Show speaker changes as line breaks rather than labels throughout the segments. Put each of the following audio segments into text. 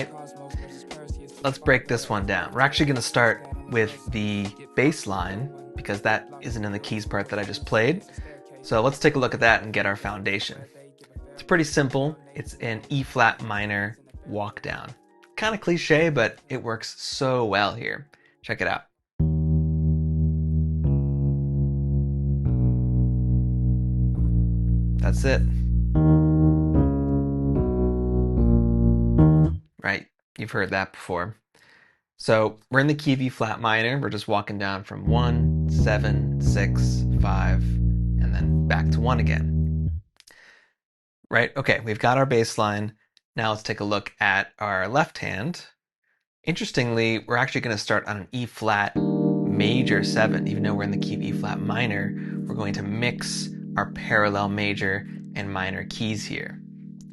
right? Let's break this one down. We're actually going to start with the bass line because that isn't in the keys part that I just played. So let's take a look at that and get our foundation. It's pretty simple. It's an E flat minor walk down. Kind of cliche, but it works so well here. Check it out. That's it. Right, you've heard that before. So we're in the key of E flat minor. We're just walking down from 1, 7, 6, 5, and then back to 1 again. Right, okay, we've got our bass line. Now let's take a look at our left hand. Interestingly, we're actually going to start on an E flat major 7. Even though we're in the key of E flat minor, we're going to mix our parallel major and minor keys here,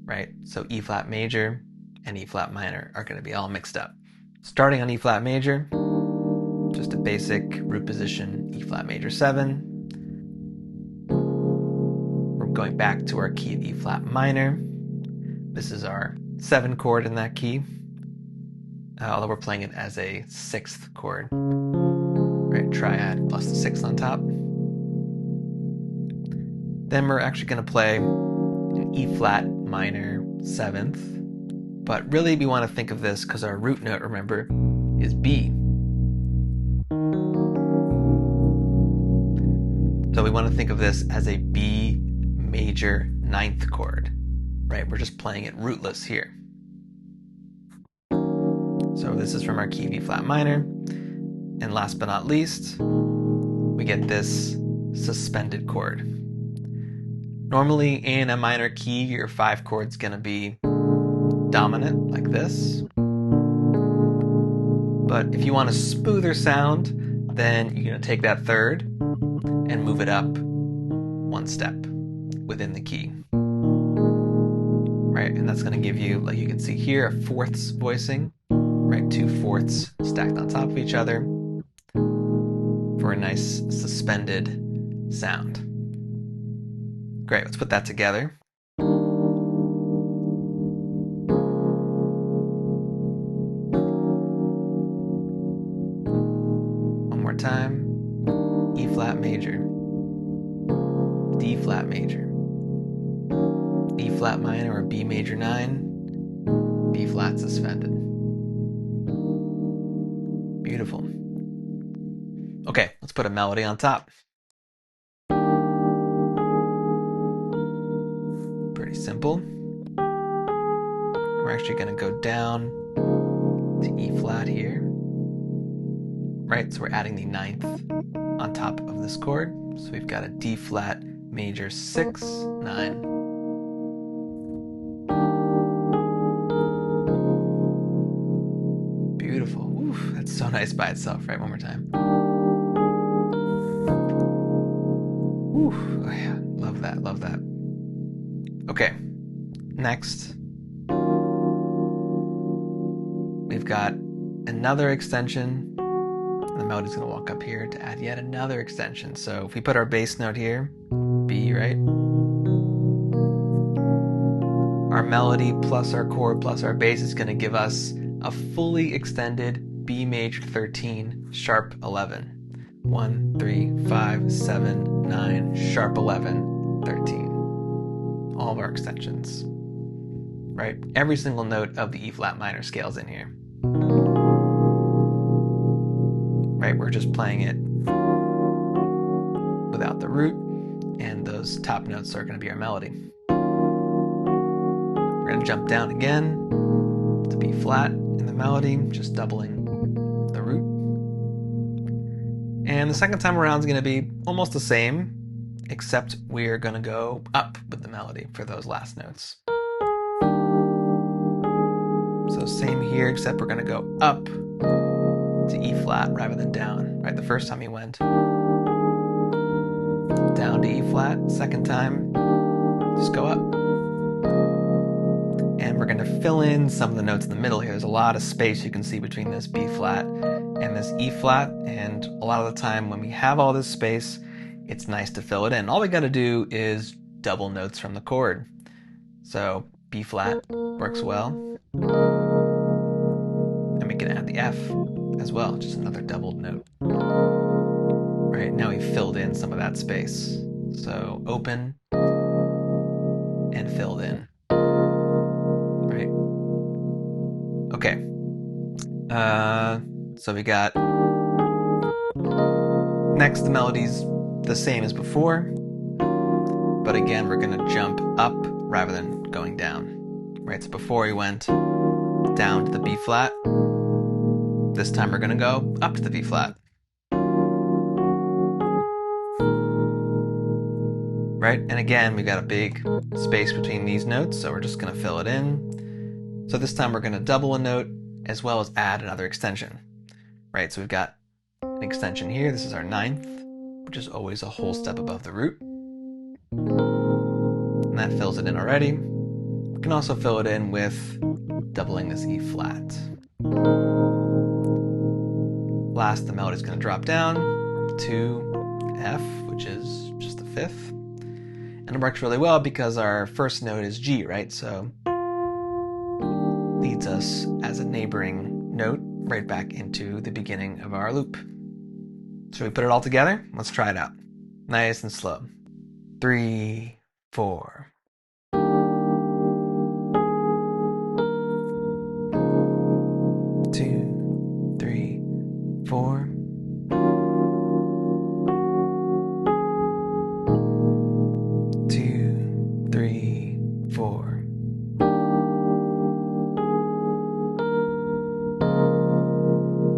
right? So E flat major and E flat minor are going to be all mixed up. Starting on E flat major, just a basic root position E flat major 7. We're going back to our key of E flat minor. This is our 7 chord in that key, although we're playing it as a 6th chord, right? Triad plus the 6th on top. Then we're actually going to play an E flat minor 7th. But really we want to think of this because our root note, remember, is B. So we want to think of this as a B major 9th chord, right? We're just playing it rootless here. So this is from our key of E flat minor. And last but not least, we get this suspended chord. Normally in a minor key, your 5 chord's going to be dominant like this. But if you want a smoother sound, then you're going to take that 3rd and move it up 1 step within the key. Right, and that's going to give you, like you can see here, a 4ths voicing, right? 2 4ths stacked on top of each other for a nice suspended sound. Great, let's put that together. Time, E flat major, D flat major, E flat minor or B major 9, B flat suspended. Beautiful. Okay, let's put a melody on top. Pretty simple. We're actually going to go down to E flat here. Right, so we're adding the 9th on top of this chord. So we've got a D flat major 6, 9. Beautiful. Oof, that's so nice by itself, right? One more time. Oof, oh yeah, love that, love that. Okay, next. We've got another extension. The melody's going to walk up here to add yet another extension. So if we put our bass note here, B, right? Our melody plus our chord plus our bass is going to give us a fully extended B major 13 sharp 11. 1, 3, 5, 7, 9, sharp 11, 13. All of our extensions, right? Every single note of the E flat minor scale is in here. Right, we're just playing it without the root, and those top notes are going to be our melody. We're going to jump down again to B flat in the melody, just doubling the root. And the second time around is going to be almost the same, except we're going to go up with the melody for those last notes. So same here, except we're going to go up to E flat rather than down, right? The first time he went down to E flat, second time, just go up. And we're going to fill in some of the notes in the middle here. There's a lot of space you can see between this B flat and this E flat, and a lot of the time when we have all this space, it's nice to fill it in. All we got to do is double notes from the chord. So B flat works well. the F as well, just another doubled note. Right, now we've filled in some of that space. So open and filled in. Right. Okay. So we got next, the melody's the same as before, but again, we're gonna jump up rather than going down. Right, so before we went down to the B flat, this time we're gonna go up to the B flat. Right, and again, we got a big space between these notes, so we're just gonna fill it in. So this time we're gonna double a note as well as add another extension. Right, so we've got an extension here. This is our 9th, which is always a whole step above the root. And that fills it in already. We can also fill it in with doubling this E flat. Last, the melody's going to drop down to F, which is just the 5th. And it works really well because our first note is G, right? So leads us as a neighboring note right back into the beginning of our loop. So we put it all together. Let's try it out. Nice and slow. 3, 4. 2, 3, 4. 2, 3, 4.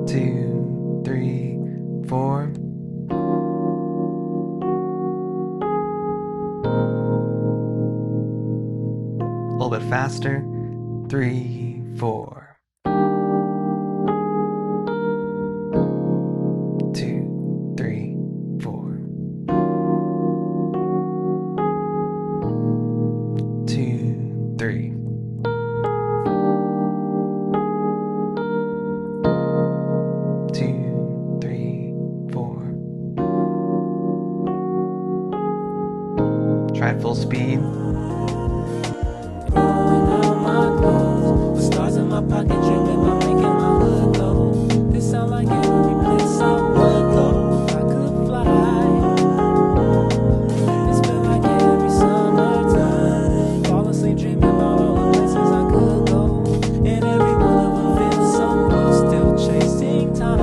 2, 3, 4. A little bit faster. 3, 4. 2, 3, 4. 2, 3. 2, 3, 4. Try it full speed.
Stars in my pocket, dreaming about making my hood go. This sound like every place I would go. If I could fly. This feel like every summertime. Fall asleep dreaming about all the places I could go. And every one of them feels so close, still chasing time.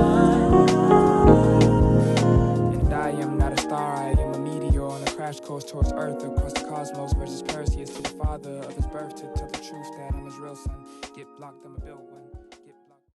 And I am not a star, I am a meteor on a crash course towards Earth, across the cosmos versus Perseus to the father of his birth, to tell the truth that I'm his real son. Get blocked, I'm a built one.